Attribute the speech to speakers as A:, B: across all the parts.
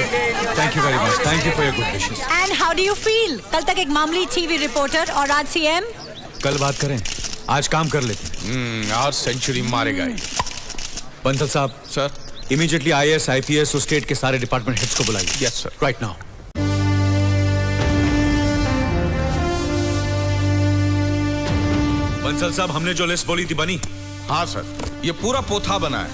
A: Thank you very much. Thank you for your good wishes.
B: And how do you feel? कल तक एक मामूली TV reporter और आज सीएम।
A: कल बात करें, आज काम कर लेते।
C: आज सेंचुरी मारेगा ही।
A: बंसल साहब,
C: सर,
A: इमीडिएटली IAS, IPS और स्टेट के सारे डिपार्टमेंट हेड्स को बुलाइए।
C: Yes sir,
A: right now. Bansal साहब, हमने जो लिस्ट बोली थी बनी?
C: हाँ सर, ये पूरा पोथा बना है।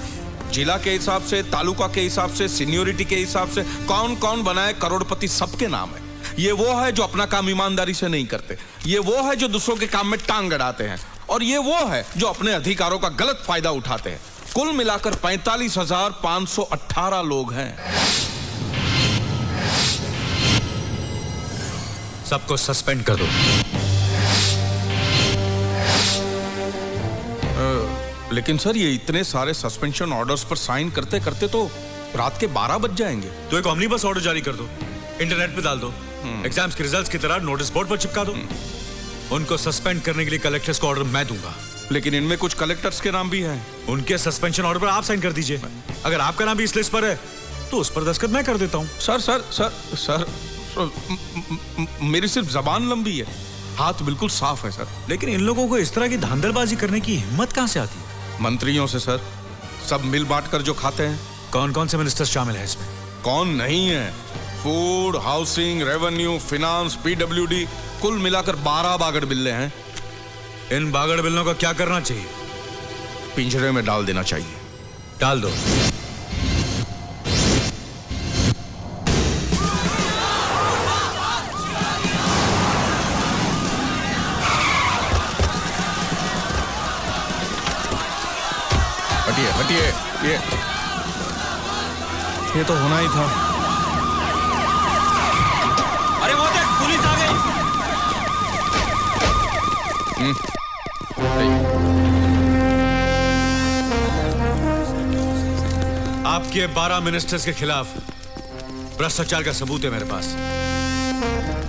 C: जिला के हिसाब से, तालुका के हिसाब से, सीनियोरिटी के हिसाब से कौन कौन बनाए करोड़पति सबके नाम है। ये वो है जो अपना काम ईमानदारी से नहीं करते, ये वो है जो दूसरों के काम में टांग अड़ाते हैं, और ये वो है जो अपने अधिकारों का गलत फायदा उठाते हैं। कुल मिलाकर 45,518 लोग हैं।
A: सबको सस्पेंड कर दो।
C: लेकिन सर, ये इतने सारे सस्पेंशन ऑर्डर्स पर साइन करते करते तो रात के 12 बज जाएंगे।
A: तो एक ऑमनीबस ऑर्डर जारी कर दो, इंटरनेट पे डाल दो, एग्जाम्स के रिजल्ट्स की तरह नोटिस बोर्ड पर चिपका दो। उनको सस्पेंड करने के लिए कलेक्टर्स को ऑर्डर मैं दूंगा।
C: लेकिन इनमें कुछ कलेक्टर्स के नाम भी हैं।
A: उनके सस्पेंशन ऑर्डर पर आप साइन कर दीजिए। अगर आपका नाम भी इस लिस्ट पर है तो उस पर दस्तखत मैं कर देता हूँ।
C: सर सर सर सर, मेरी सिर्फ जबान लंबी है, हाथ बिल्कुल साफ है सर।
A: लेकिन इन लोगों को इस तरह की धांधलबाजी करने की हिम्मत कहाँ से आती है?
C: मंत्रियों से सर, सब मिल बांट कर जो खाते हैं।
A: कौन कौन से मिनिस्टर्स शामिल हैं इसमें?
C: कौन नहीं है? Food, housing, revenue, finance, PWD, कुल मिलाकर 12 बागड़ बिल्ले हैं।
A: इन बागड़ बिल्लों का क्या करना चाहिए?
C: पिंजरे में डाल देना चाहिए।
A: डाल दो।
C: हटिए हटिए, ये तो होना ही था।
A: अरे वो देख, पुलिस आ गई। आपके 12 मिनिस्टर्स के खिलाफ भ्रष्टाचार का सबूत है मेरे पास।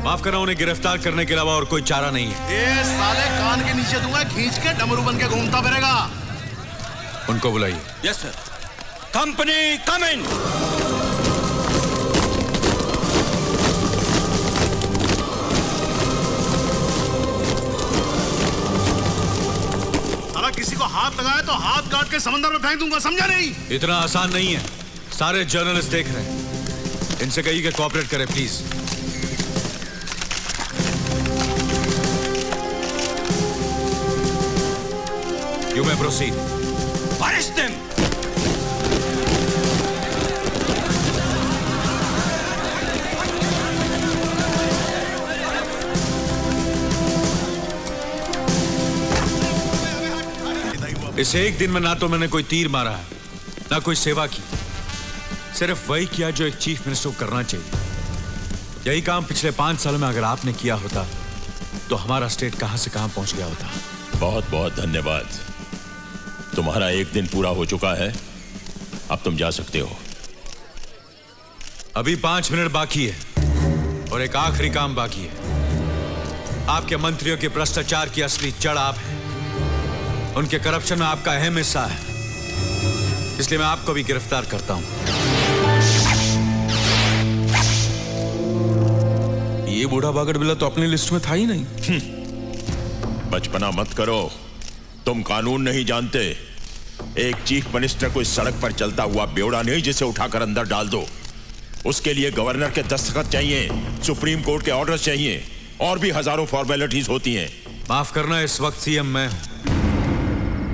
A: माफ करना, उन्हें गिरफ्तार करने के अलावा और कोई चारा नहीं है।
D: ये साले कान के नीचे दूंगा, खींच के डमरू बन के घूमता फिरेगा।
A: उनको बुलाइए।
E: Yes sir. कंपनी कम इन।
D: अगर किसी को हाथ लगाया तो हाथ काट के समंदर में फेंक दूंगा, समझा नहीं?
A: इतना आसान नहीं है, सारे जर्नलिस्ट देख रहे हैं। इनसे कहिए कि कोऑपरेट करें please. You may proceed.
E: Arrest them.
A: इस एक दिन में ना तो मैंने कोई तीर मारा है, ना कोई सेवा की, सिर्फ वही किया जो एक चीफ मिनिस्टर को करना चाहिए। यही काम पिछले 5 सालों में अगर आपने किया होता तो हमारा स्टेट कहां से कहां पहुंच गया होता।
F: बहुत बहुत धन्यवाद। तुम्हारा एक दिन पूरा हो चुका है, अब तुम जा सकते हो।
A: अभी 5 मिनट बाकी है और एक आखिरी काम बाकी है। आपके मंत्रियों के भ्रष्टाचार की असली जड़ आप हैं। उनके करप्शन में आपका अहम हिस्सा है, इसलिए मैं आपको भी गिरफ्तार करता हूं।
C: ये बूढ़ा बागड़ बिल्ला तो अपनी लिस्ट में था ही नहीं।
F: बचपना मत करो, तुम कानून नहीं जानते। एक चीफ मिनिस्टर को इस सड़क पर चलता हुआ बेवड़ा नहीं जिसे उठाकर अंदर डाल दो। उसके लिए गवर्नर के दस्तखत चाहिए, सुप्रीम कोर्ट के ऑर्डर चाहिए, और भी हजारों फॉर्मेलिटीज होती हैं।
A: माफ करना, इस वक्त सीएम मैं हूं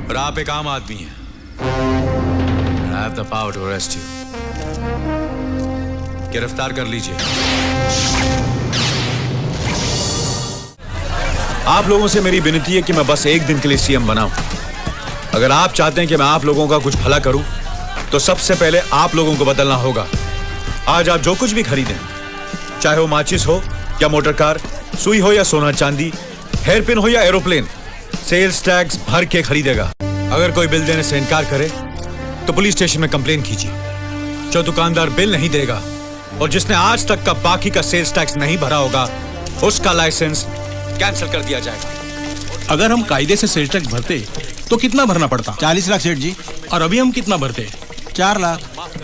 A: और आप एक आम आदमी हैं। I have the power to arrest you. गिरफ्तार कर लीजिए। आप लोगों से मेरी विनती है कि मैं बस एक दिन के लिए सीएम बना हूं। अगर आप चाहते हैं कि मैं आप लोगों का कुछ भला करूं, तो सबसे पहले आप लोगों को बदलना होगा। आज आप जो कुछ भी खरीदें, चाहे वो माचिस हो या मोटर कार, सुई हो या सोना चांदी, हेयरपिन हो या एरोप्लेन, सेल्स टैक्स भर के खरीदेगा। अगर कोई बिल देने से इनकार करे तो पुलिस स्टेशन में कंप्लेन कीजिए। जो दुकानदार बिल नहीं देगा और जिसने आज तक का बाकी का सेल्स टैक्स नहीं भरा होगा, उसका लाइसेंस कैंसिल कर दिया जाएगा।
G: अगर हम कायदे से सेल्स टैक्स भरते तो कितना भरना पड़ता?
D: 40 लाख सेठ जी।
G: और अभी हम कितना भरते?
D: 4 लाख।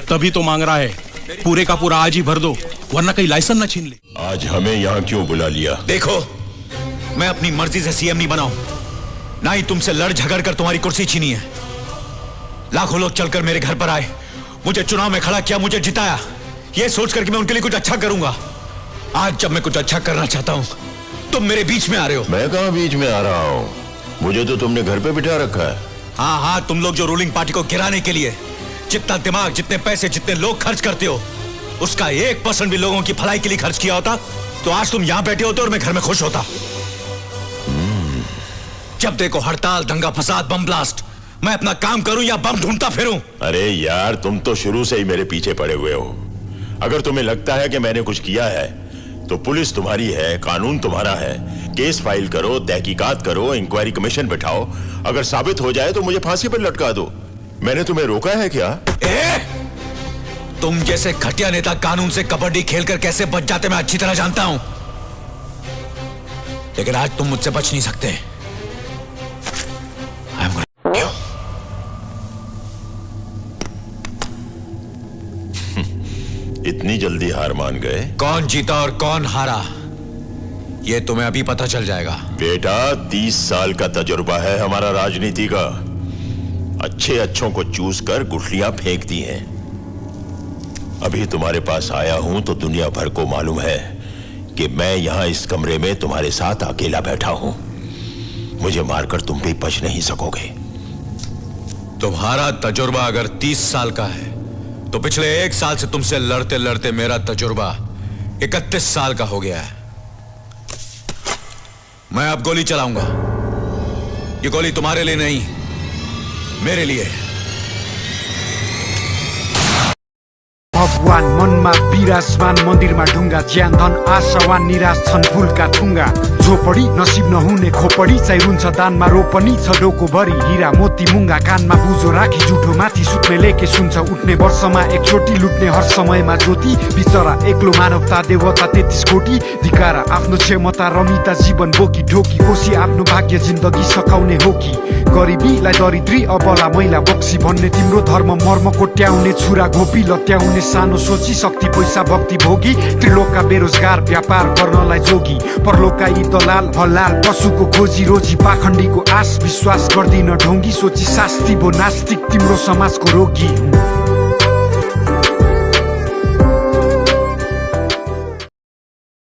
G: तभी तो मांग रहा है पूरे का पूरा आज ही भर दो, वरना कहीं लाइसेंस ना छीन ले।
F: आज हमें यहाँ क्यों बुला लिया?
A: देखो, मैं अपनी मर्जी से सीएम नहीं बनाऊं, ना ही तुमसे लड़ झगड़ कर तुम्हारी कुर्सी छीनी है। लाखों लोग चलकर मेरे घर पर आए, मुझे चुनाव में खड़ा किया, मुझे जिताया, ये सोचकर कि मैं उनके लिए कुछ अच्छा करूंगा। आज जब मैं कुछ अच्छा करना चाहता हूं, तुम मेरे बीच में आ रहे हो।
F: मैं कहाँ बीच में आ रहा हूँ? मुझे तो तुमने घर पे बिठा रखा है।
A: हाँ हाँ, तुम लोग जो रूलिंग पार्टी को गिराने के लिए जितना दिमाग, जितने पैसे, जितने लोग खर्च करते हो, उसका 1% भी लोगों की भलाई के लिए खर्च किया होता तो आज तुम यहां बैठे होते और मैं घर में खुश होता। जब देखो हड़ताल, दंगा फसाद, बम ब्लास्ट, मैं अपना काम करूं या बम ढूंढता फिरूं?
F: अरे यार, तुम तो शुरू से ही मेरे पीछे पड़े हुए हो। अगर तुम्हें लगता है कि मैंने कुछ किया है तो पुलिस तुम्हारी है, कानून तुम्हारा है। केस फाइल करो, तहकीकात करो, इंक्वायरी कमीशन बिठाओ। अगर साबित हो जाए तो मुझे फांसी पर लटका दो। मैंने तुम्हें रोका है क्या?
A: तुम जैसे घटिया नेता कानून से कबड्डी खेलकर कैसे बच जाते मैं अच्छी तरह जानता हूं, लेकिन आज तुम मुझसे बच नहीं सकते।
F: इतनी जल्दी हार मान गए?
A: कौन जीता और कौन हारा, यह तुम्हें अभी पता चल जाएगा।
F: बेटा, 30 साल का तजुर्बा है हमारा राजनीति का। अच्छे अच्छों को चूस कर गुठलियां फेंक दी हैं। अभी तुम्हारे पास आया हूं तो दुनिया भर को मालूम है कि मैं यहां इस कमरे में तुम्हारे साथ अकेला बैठा हूं। मुझे मारकर तुम भी बच नहीं सकोगे।
A: तुम्हारा तजुर्बा अगर 30 साल का है तो पिछले 1 साल से तुमसे लड़ते लड़ते मेरा तजुर्बा 31 साल का हो गया है। मैं अब गोली चलाऊंगा। ये गोली तुम्हारे लिए नहीं, मेरे लिए है।
H: भगवान मनमा विराजमान, मन्दिरमा ढुङ्गा, ज्यान धन आशावान निराश छन् फुलका थुङ्गा। झोपडी नसिब नहुने खोपडी, चाहिँ रुन्छ दानमा रोपनी छ डोकोभरि। हिरा मोती मुङ्गा कानमा बुझो राखी, जुठो माथि सुत्ने लेके सुन्छ उठ्ने। वर्षमा एकचोटि लुट्ने हर समयमा ज्योति, बिचरा एक्लो मानवता देवता 33 कोटी। धिकारा आफ्नो क्षमता रमिता जीवन बोकी ढोकी, कोसी आफ्नो भाग्य जिन्दगी सकाउने हो कि। गरिबीलाई दरिद्री अबला मैला बक्सी भन्ने तिम्रो धर्म मर्म कोट्याउने। छुरा घोपी लत्याउने सानो सोची, शक्ति पैसा भक्ति भोगी। त्रिलोकका बेरोजगार व्यापार गर्नलाई जोगी, परलोकका यी दलाल हलाल पशुको खोजी रोजी। पाखण्डीको आश विश्वास गर्दिन ढोंगी, सोची शास्ति भो नास्तिक तिम्रो समाजको रोगी।